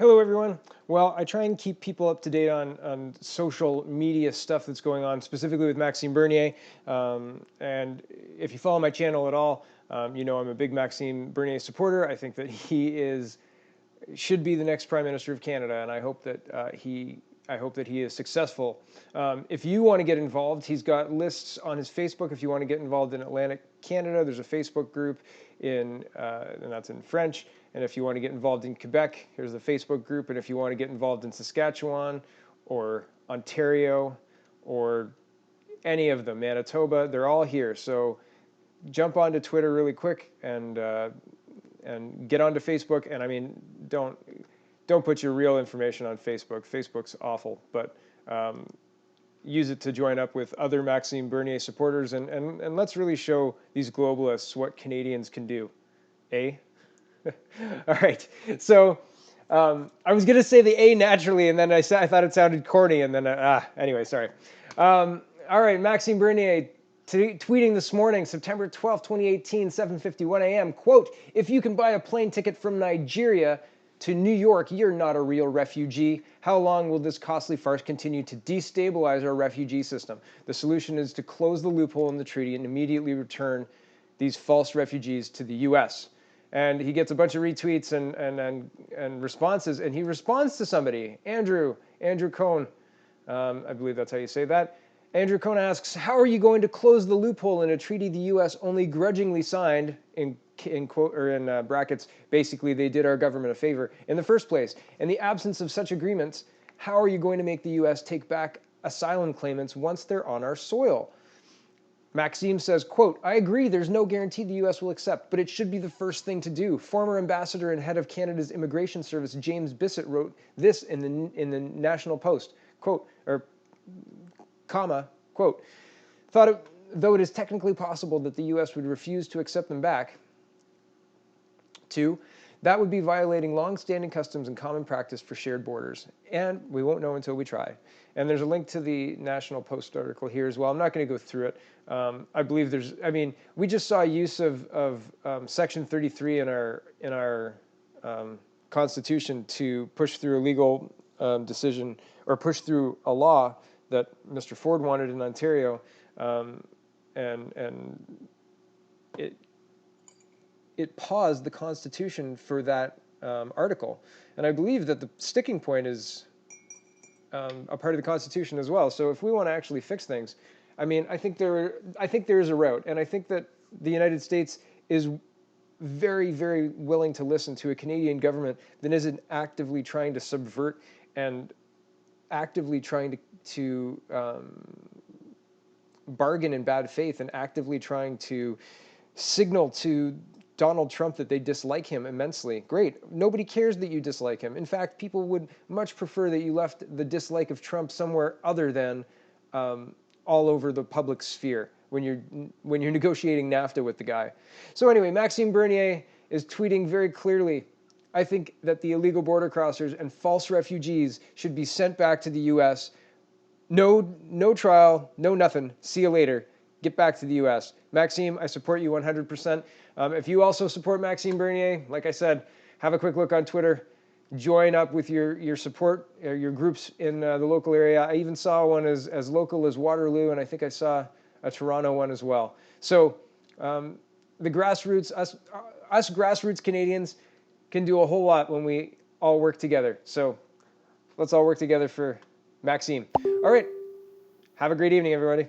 Hello, everyone. Well, I try and keep people up to date on social media stuff that's going on, specifically with Maxime Bernier. And if you follow my channel at all, you know I'm a big Maxime Bernier supporter. I think that he should be the next Prime Minister of Canada, and I hope that he is successful. If you want to get involved, he's got lists on his Facebook. If you want to get involved in Atlantic Canada, there's a Facebook group and that's in French. And if you want to get involved in Quebec, here's the Facebook group. And if you want to get involved in Saskatchewan or Ontario or any of them, Manitoba, they're all here. So jump onto Twitter really quick and get onto Facebook. And I mean, don't put your real information on Facebook. Facebook's awful, but use it to join up with other Maxime Bernier supporters and let's really show these globalists what Canadians can do. Eh? All right. So I was going to say the A naturally, and then I thought it sounded corny, and then anyway, sorry. All right, Maxime Bernier tweeting this morning, September 12th, 2018, 7:51 a.m. Quote, "If you can buy a plane ticket from Nigeria to New York, you're not a real refugee. How long will this costly farce continue to destabilize our refugee system? The solution is to close the loophole in the treaty and immediately return these false refugees to the U.S." And he gets a bunch of retweets and responses, and he responds to somebody, Andrew Coyne, I believe that's how you say that. Andrew Coyne asks, "How are you going to close the loophole in a treaty the U.S. only grudgingly signed?" In quote or in brackets, basically they did our government a favor in the first place. In the absence of such agreements, how are you going to make the U.S. take back asylum claimants once they're on our soil? Maxime says, quote, "I agree there's no guarantee the U.S. will accept, but it should be the first thing to do. Former ambassador and head of Canada's immigration service, James Bissett, wrote this in the National Post, quote, or comma, quote, though it is technically possible that the U.S. would refuse to accept them back, two, that would be violating long-standing customs and common practice for shared borders. And we won't know until we try." And there's a link to the National Post article here as well. I'm not going to go through it. I believe we just saw use of Section 33 in our Constitution to push through a legal decision or push through a law that Mr. Ford wanted in Ontario, and it paused the Constitution for that article. And I believe that the sticking point is a part of the Constitution as well. So if we want to actually fix things, I mean, I think there is a route, and I think that the United States is very, very willing to listen to a Canadian government that isn't actively trying to subvert and actively trying to bargain in bad faith and actively trying to signal to Donald Trump that they dislike him immensely. Great. Nobody cares that you dislike him. In fact, people would much prefer that you left the dislike of Trump somewhere other than all over the public sphere when you're negotiating NAFTA with the guy. So anyway, Maxime Bernier is tweeting very clearly, "I think that the illegal border crossers and false refugees should be sent back to the U.S. No trial, no nothing. See you later. Get back to the U.S. Maxime, I support you 100%. If you also support Maxime Bernier, like I said, have a quick look on Twitter. Join up with your support, your groups in the local area. I even saw one as local as Waterloo, and I think I saw a Toronto one as well. So the grassroots, us grassroots Canadians can do a whole lot when we all work together. So let's all work together for Maxime. All right. Have a great evening, everybody.